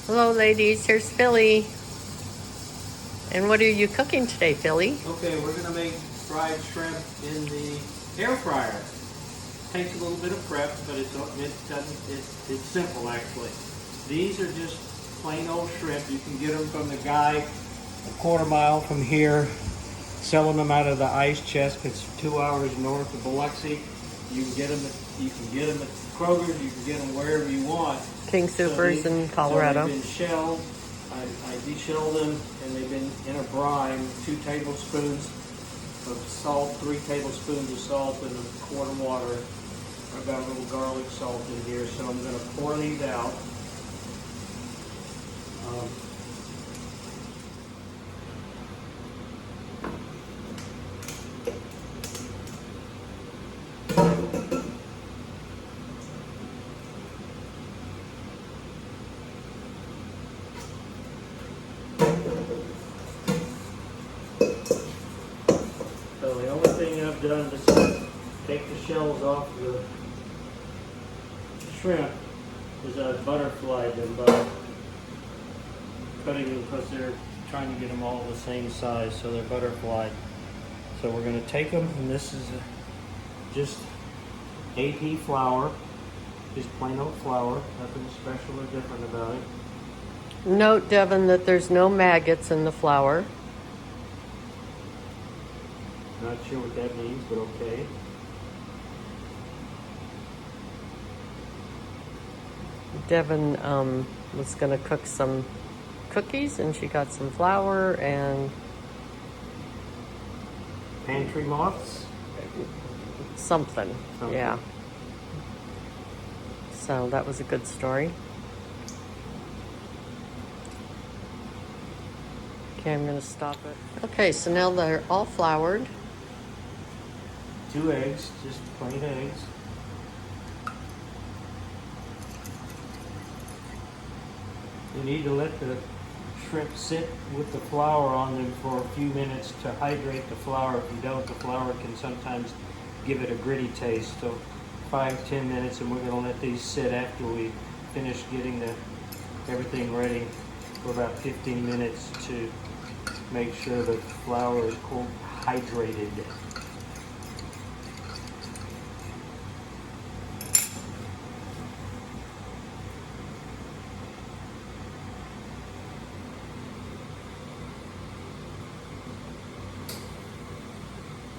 Hello, ladies. Here's Philly. And what are you cooking today, Philly? Okay, we're gonna make fried shrimp in the air fryer. Takes a little bit of prep, but it's simple actually. These are just plain old shrimp. You can get them from the guy a quarter mile from here, selling them out of the ice chest. It's 2 hours north of Biloxi. You can get them. You can get them at Kroger's. You can get them wherever you want. King Soopers in Colorado. So they've been shelled. I deshelled them, and they've been in a brine. 2 tablespoons of salt, 3 tablespoons of salt, and a quart of water. I've got a little garlic salt in here, so I'm going to pour these out. So the only thing I've done to take the shells off the shrimp is I've butterflied them by cutting them because they're trying to get them all the same size, so they're butterflied. So we're going to take them, and this is just AP flour, just plain old flour, nothing special or different about it. Note, Devin, that there's no maggots in the flour. Not sure what that means, but okay. Devin was going to cook some cookies, and she got some flour and Pantry moths? something. Yeah. So that was a good story. Okay, I'm going to stop it. Okay, so now they're all floured. 2 eggs, just plain eggs. You need to let the shrimp sit with the flour on them for a few minutes to hydrate the flour. If you don't, the flour can sometimes give it a gritty taste. So 5-10 minutes, and we're going to let these sit after we finish getting everything ready for about 15 minutes to make sure the flour is hydrated.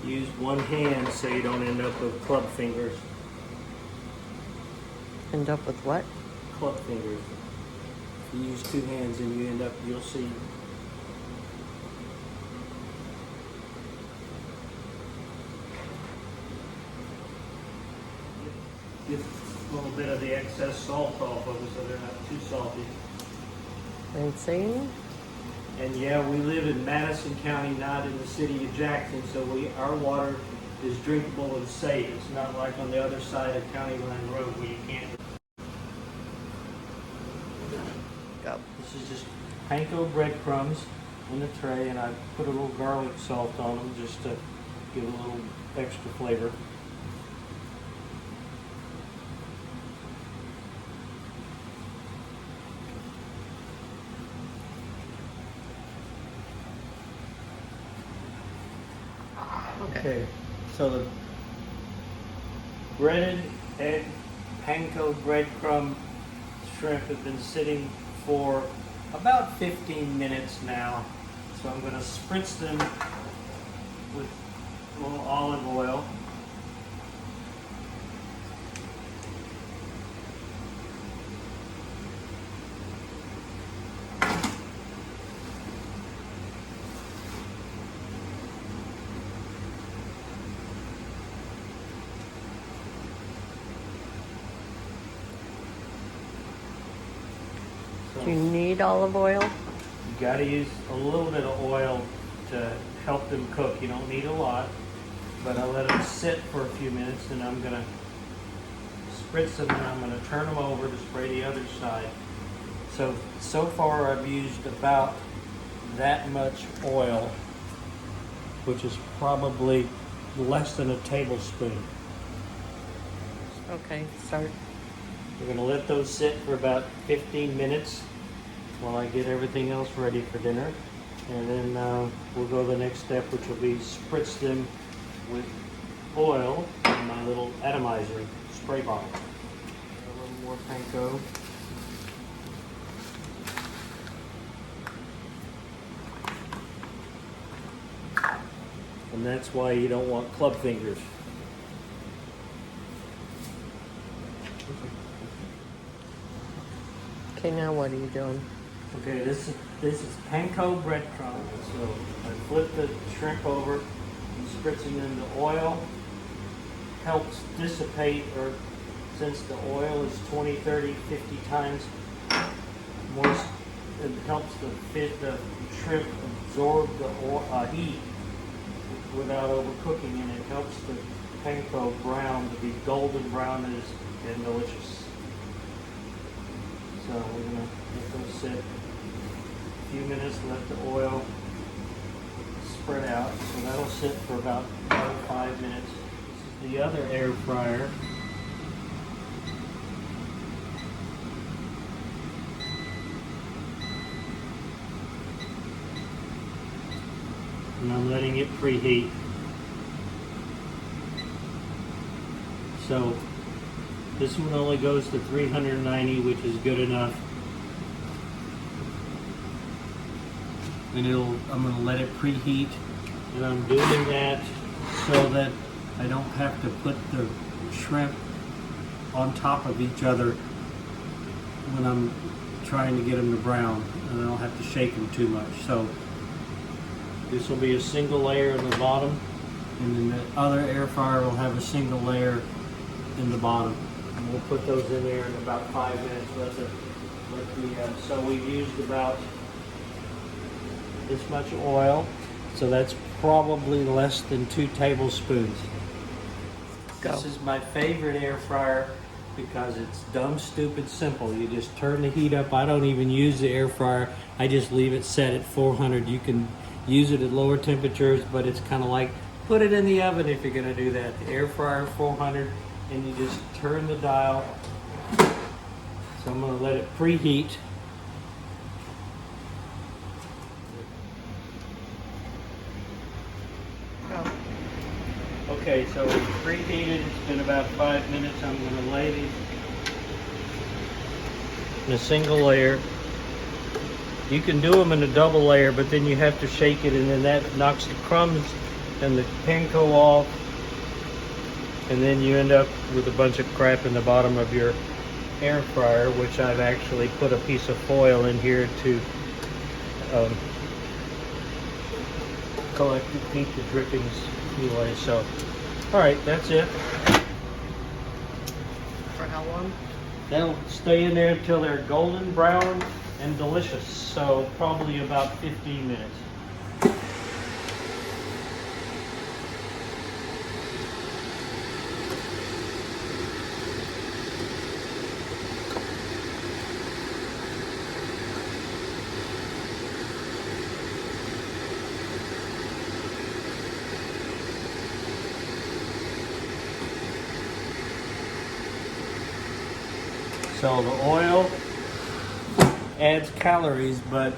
Use one hand so you don't end up with club fingers. End up with what? Club fingers. If you use 2 hands and you end up, you'll see. Get a little bit of the excess salt off of it so they're not too salty. Rinsing. And yeah, we live in Madison County, not in the city of Jackson, so our water is drinkable and safe. It's not like on the other side of County Line Road where you can't. Go. This is just panko breadcrumbs in the tray, and I put a little garlic salt on them just to give a little extra flavor. Okay, so the breaded egg panko breadcrumb shrimp have been sitting for about 15 minutes now. So I'm going to spritz them with a little olive oil. Do you need olive oil? You got to use a little bit of oil to help them cook. You don't need a lot, but I let them sit for a few minutes, and I'm going to spritz them, and I'm going to turn them over to spray the other side. So far I've used about that much oil, which is probably less than a tablespoon. Okay, start. We're going to let those sit for about 15 minutes, while I get everything else ready for dinner. And then we'll go to the next step, which will be spritz them with oil in my little atomizer spray bottle. A little more panko. And that's why you don't want club fingers. Okay, now what are you doing? Okay, this is panko breadcrumbs. So I flip the shrimp over and spritzing in the oil helps dissipate, or since the oil is 20, 30, 50 times moist, it helps the shrimp absorb the heat without overcooking, and it helps the panko brown to be golden brown and delicious. So we're going to let those sit a few minutes, let the oil spread out. So that'll sit for about 5 minutes. This is the other air fryer. And I'm letting it preheat. So this one only goes to 390, which is good enough. And I'm going to let it preheat. And I'm doing that so that I don't have to put the shrimp on top of each other when I'm trying to get them to brown. And I don't have to shake them too much. So this will be a single layer in the bottom, and then the other air fryer will have a single layer in the bottom. And we'll put those in there in about 5 minutes. So we've used about this much oil, so that's probably less than 2 tablespoons. Go. This is my favorite air fryer because it's dumb, stupid, simple. You just turn the heat up. I don't even use the air fryer. I just leave it set at 400. You can use it at lower temperatures, but it's kind of like put it in the oven if you're going to do that. The air fryer 400, and you just turn the dial. So I'm going to let it preheat. Go. Okay, so it's preheated. It's been about 5 minutes. I'm going to lay these in a single layer. You can do them in a double layer, but then you have to shake it, and then that knocks the crumbs and the panko off, and then you end up with a bunch of crap in the bottom of your air fryer, which I've actually put a piece of foil in here to collect the drippings anyway. So, all right, that's it. For how long? They'll stay in there until they're golden brown and delicious, so probably about 15 minutes. So the oil adds calories, but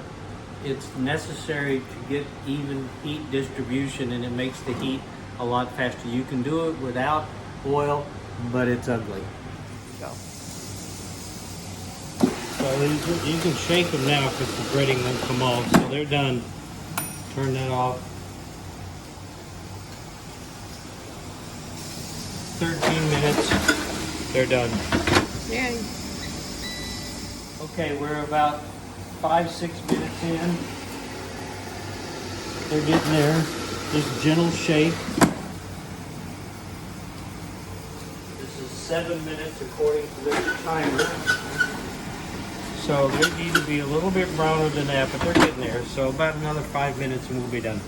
it's necessary to get even heat distribution, and it makes the heat a lot faster. You can do it without oil, but it's ugly. Go. So you can shake them now because the breading won't come off. So they're done. Turn that off. 13 minutes. They're done. Yay. Okay, we're about 5-6 minutes in. They're getting there. Just gentle shake. This is 7 minutes according to this timer. So they need to be a little bit browner than that, but they're getting there. So about another 5 minutes and we'll be done.